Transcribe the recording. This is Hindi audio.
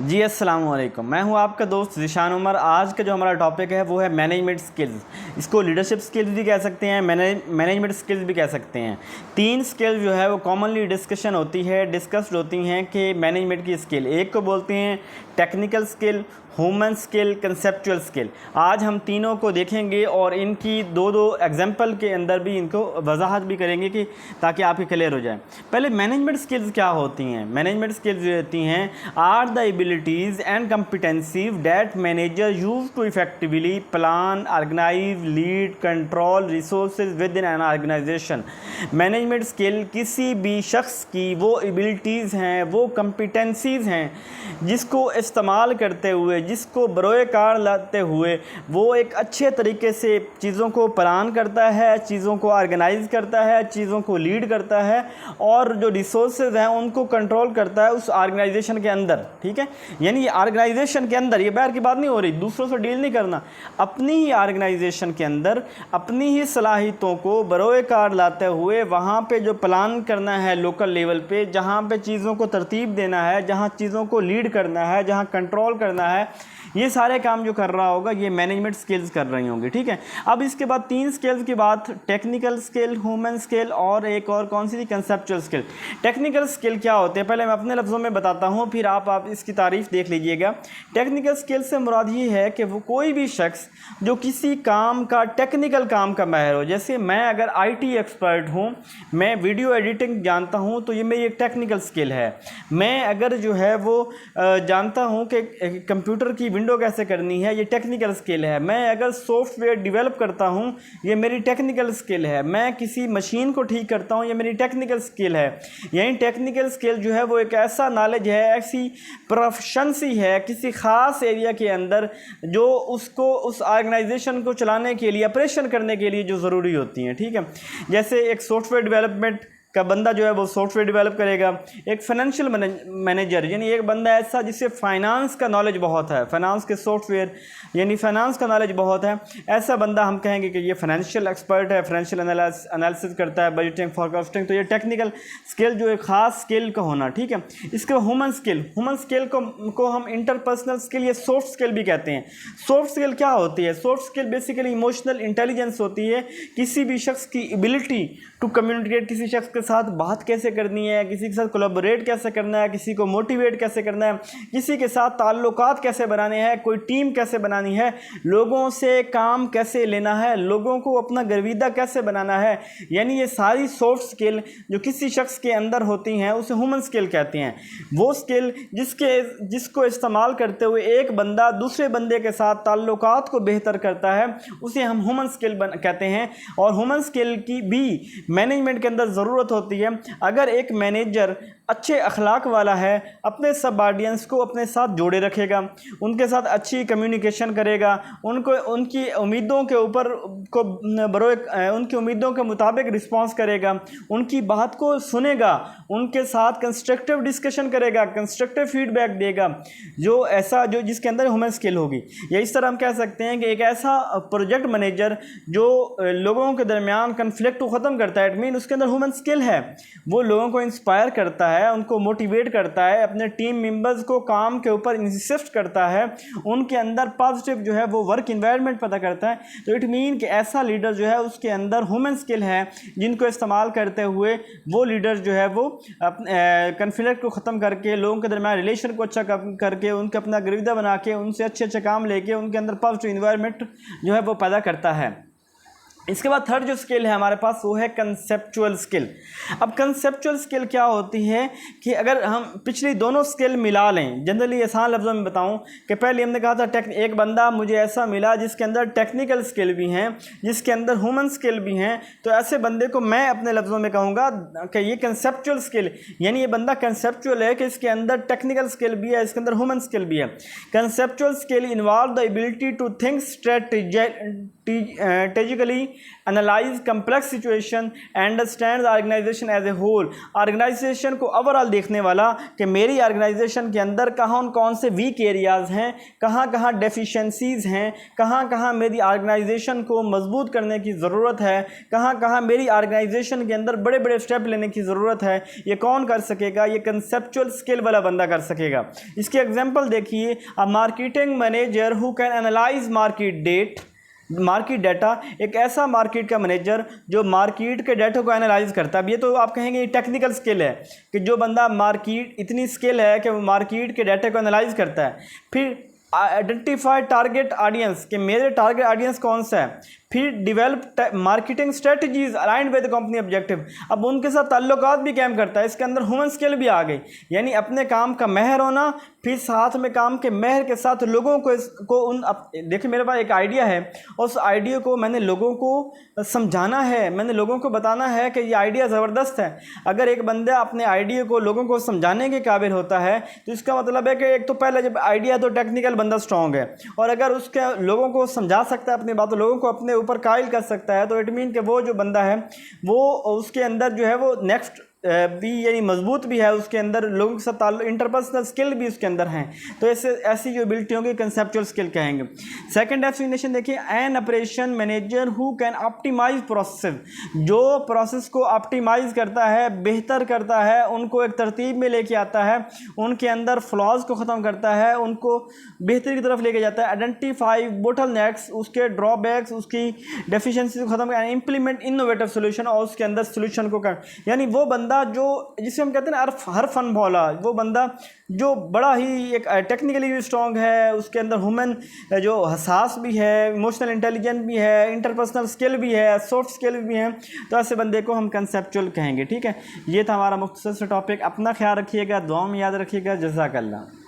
जी अस्सलाम वालेकुम। मैं हूं आपका दोस्त ज़ीशान उमर। आज का जो हमारा टॉपिक है वो है मैनेजमेंट स्किल्स। इसको लीडरशिप स्किल्स भी कह सकते हैं, मैनेजमेंट स्किल्स भी कह सकते हैं। तीन स्किल जो है वो कॉमनली डिस्कस्ड होती हैं कि मैनेजमेंट की स्किल। एक को बोलते हैं technical skill, human skill, conceptual skill. आज हम तीनों को देखेंगे और इनकी दो दो एग्जाम्पल के अंदर भी इनको वजाहत भी करेंगे कि ताकि आपकी क्लियर हो जाए। पहले मैनेजमेंट स्किल्स क्या होती हैं? मैनेजमेंट स्किल्स जो होती हैं are the abilities and competencies that manager use to effectively plan, organize, lead, control resources within an organization. Management skill किसी भी शख्स की वो एबिलिटीज़ हैं, वो कम्पिटेंसीज़ हैं जिसको इस्तेमाल करते हुए, जिसको बरोए कार लाते हुए वो एक अच्छे तरीके से चीज़ों को प्लान करता है, चीज़ों को ऑर्गेनाइज करता है, चीज़ों को लीड करता है और जो रिसोर्सेज हैं उनको कंट्रोल करता है उस ऑर्गेनाइजेशन के अंदर। ठीक है, यानी ये ऑर्गेनाइजेशन के अंदर, ये बाहर की बात नहीं हो रही, दूसरों से डील नहीं करना, अपनी ही ऑर्गेनाइजेशन के अंदर अपनी ही सलाहियतों को बरोए कार लाते हुए वहाँ पे जो प्लान करना है लोकल लेवल पे, जहाँ पे चीज़ों को तरतीब देना है, जहाँ चीज़ों को लीड करना है, जहाँ कंट्रोल करना है, ये सारे काम जो कर रहा होगा ये मैनेजमेंट स्किल्स कर रही होंगी। ठीक है, अब इसके बाद तीन स्किल्स की बात, टेक्निकल स्किल, ह्यूमन स्किल और एक और कौन सी थी, कंसेप्चुअल स्किल। टेक्निकल स्किल क्या होते हैं पहले मैं अपने लफ्ज़ों में बताता हूँ, फिर आप इसकी तारीफ देख लीजिएगा। टेक्निकल स्किल से मुराद ये है कि वो कोई भी शख्स जो किसी काम का, टेक्निकल काम का माहिर हो। जैसे मैं अगर IT एक्सपर्ट हूँ, मैं वीडियो एडिटिंग जानता हूँ तो ये मेरी एक टेक्निकल स्किल है। मैं अगर जो है वो जानता हूँ कि कंप्यूटर की विंडो कैसे करनी है, ये टेक्निकल स्किल है। मैं अगर सॉफ्टवेयर डेवलप करता हूँ, ये मेरी टेक्निकल स्किल है। मैं किसी मशीन को ठीक करता हूँ, ये मेरी टेक्निकल स्किल है। यानी टेक्निकल स्किल जो है वो एक ऐसा नॉलेज है, ऐसी प्रोफिशिएंसी है किसी ख़ास एरिया के अंदर जो उसको, उस ऑर्गेनाइजेशन को चलाने के लिए, ऑपरेशन करने के लिए जो ज़रूरी होती हैं। ठीक है, जैसे एक सॉफ्टवेयर डेवलपमेंट का बंदा जो है वो सॉफ्टवेयर डेवलप करेगा। एक फाइनेंशियल मैनेजर यानी एक बंदा ऐसा जिससे फाइनेंस का नॉलेज बहुत है, फाइनेंस के सॉफ्टवेयर यानी फाइनेंस का नॉलेज बहुत है, ऐसा बंदा हम कहेंगे कि ये फाइनेंशियल एक्सपर्ट है, फाइनेंशियल एनालिसिस करता है, बजटिंग, फोरकास्टिंग। तो ये टेक्निकल स्किल जो एक ख़ास स्किल का होना। ठीक है, इसके ह्यूमन स्किल को हम इंटरपर्सनल स्किल या सॉफ्ट स्किल भी कहते हैं। सॉफ्ट स्किल क्या होती है? Soft skill basically emotional intelligence होती है, किसी भी शख्स की एबिलिटी टू कम्युनिकेट, किसी शख्स के साथ बात कैसे करनी है, किसी के साथ कोलैबोरेट कैसे करना है, किसी को मोटिवेट कैसे करना है, किसी के साथ ताल्लुकात कैसे बनाने हैं, कोई टीम कैसे बनानी है, लोगों से काम कैसे लेना है, लोगों को अपना गर्विदा कैसे बनाना है। यानी ये सारी सॉफ्ट स्किल जो किसी शख्स के अंदर होती हैं उसे ह्यूमन स्किल कहते हैं। वो स्किल जिसको इस्तेमाल करते हुए एक बंदा दूसरे बंदे के साथ ताल्लुकात को बेहतर करता है, उसे हम ह्यूमन स्किल कहते हैं। और ह्यूमन स्किल की भी मैनेजमेंट के अंदर ज़रूरत होती है। अगर एक मैनेजर अच्छे अखलाक वाला है, अपने सब ऑडियंस को अपने साथ जोड़े रखेगा, उनके साथ अच्छी कम्युनिकेशन करेगा, उनको उनकी उम्मीदों के ऊपर को उनकी उम्मीदों के मुताबिक रिस्पांस करेगा, उनकी बात को सुनेगा, उनके साथ कंस्ट्रक्टिव डिस्कशन करेगा, कंस्ट्रक्टिव फीडबैक देगा, जो जिसके अंदर ह्यूमन स्किल होगी। या इस तरह हम कह सकते हैं कि एक ऐसा प्रोजेक्ट मैनेजर जो लोगों के दरमियान कन्फ्लिक्ट को ख़त्म करता है, इट मीन उसके अंदर ह्यूमन स्किल है। वो लोगों को इंस्पायर करता है, उनको मोटिवेट करता है, अपने टीम मेंबर्स को काम के ऊपर इंसिस्ट करता है, उनके अंदर पॉजिटिव जो है वो वर्क इन्वायरमेंट पैदा करता है। तो इट मीन कि ऐसा लीडर जो है उसके अंदर ह्यूमन स्किल है, जिनको इस्तेमाल करते हुए वो लीडर जो है वो कन्फ्लिक्ट को ख़त्म करके, लोगों के दरमियान रिलेशन को अच्छा करके, उनके अपना गर्विदा बना के, उनसे अच्छे अच्छे काम लेके उनके अंदर पॉजिटिव इन्वायरमेंट जो है वो पैदा करता है। इसके बाद थर्ड जो स्किल है हमारे पास वो है कंसेप्चुअल स्किल। अब कंसेप्चुअल स्किल क्या होती है कि अगर हम पिछली दोनों स्किल मिला लें, जनरली आसान लफ्ज़ों में बताऊं कि पहले हमने कहा था एक बंदा मुझे ऐसा मिला जिसके अंदर टेक्निकल स्किल भी हैं, जिसके अंदर ह्यूमन स्किल भी हैं, तो ऐसे बंदे को मैं अपने लफ्ज़ों में कहूँगा कि ये कंसेप्चुअल स्किल, यानी ये बंदा कंसेप्चुअल है कि इसके अंदर टेक्निकल स्किल भी है, इसके अंदर ह्यूमन स्किल भी है। Conceptual skill involve the ability to think strategically analyze complex situation, understand organization as a whole, organization को ओवरऑल देखने वाला कि मेरी ऑर्गेनाइजेशन के अंदर कौन से वीक एरियाज़ हैं, कहाँ डेफिशिएंसीज़ हैं, कहाँ मेरी ऑर्गेनाइजेशन को मजबूत करने की ज़रूरत है, कहाँ मेरी ऑर्गेनाइजेशन के अंदर बड़े बड़े स्टेप लेने की ज़रूरत है। ये कौन कर सकेगा? ये कंसेप्चुअल स्किल वाला बंदा कर सकेगा। इसके एग्जांपल देखिए, a marketing manager who can analyse market data, एक ऐसा मार्केट का मैनेजर जो मार्केट के डाटा को एनालाइज करता है। अब ये तो आप कहेंगे ये टेक्निकल स्किल है कि जो बंदा मार्केट इतनी स्किल है कि वो मार्केट के डाटा को एनालाइज करता है। फिर आइडेंटिफाई टारगेट ऑडियंस, कि मेरे टारगेट ऑडियंस कौन सा है। फिर develop marketing strategies aligned with company objective, अब उनके साथ ताल्लुकात भी कायम करता है। इसके अंदर ह्यूमन स्किल भी आ गई, यानी अपने काम का महर होना, फिर साथ में काम के महर के साथ लोगों को देखिए मेरे पास एक आइडिया है, उस आइडिया को मैंने लोगों को समझाना है, मैंने लोगों को बताना है कि ये आइडिया ज़बरदस्त है। अगर एक बंदा अपने आइडिया को लोगों को समझाने के काबिल होता है तो इसका मतलब है कि एक तो पहले जब आइडिया तो टेक्निकल बंदा स्ट्रॉन्ग है, और अगर उसके लोगों को समझा सकता है अपनी बातों, लोगों को अपने ऊपर कायल कर सकता है, तो इट मीन कि वो जो बंदा है वो उसके अंदर जो है वो नेक्स्ट भी यानी मजबूत भी है, उसके अंदर लोगों के साथ इंटरपर्सनल स्किल भी उसके अंदर हैं। तो ऐसी जो एबिलिटी होंगी कंसेप्चुअल स्किल कहेंगे। सेकंड डेफिनेशन देखिए, an operation manager who can optimize process, जो प्रोसेस को ऑप्टिमाइज करता है, बेहतर करता है, उनको एक तरतीब में लेके आता है, उनके अंदर फ्लॉज को ख़त्म करता है, उनको बेहतरी की तरफ लेके जाता है। आइडेंटिफाई बोटलनेक्स, उसके ड्रॉबैक्स, उसकी डेफिशिएंसी को ख़त्म करना, इम्प्लीमेंट इनोवेटिव सोल्यूशन, और उसके अंदर सोल्यूशन को कर, यानी वो बंदा जो जिसे हम कहते हैं ना हर फन भोला, वो बंदा जो बड़ा ही एक टेक्निकली भी स्ट्रॉन्ग है, उसके अंदर ह्यूमन जो हसास भी है, इमोशनल इंटेलिजेंस भी है, इंटरपर्सनल स्किल भी है, सॉफ्ट स्किल भी हैं, तो ऐसे बंदे को हम कंसेप्चुअल कहेंगे। ठीक है, ये था हमारा मुख्तसर सा टॉपिक। अपना ख्याल रखिएगा, दुआ में याद रखिएगा। जज़ाकल्लाह।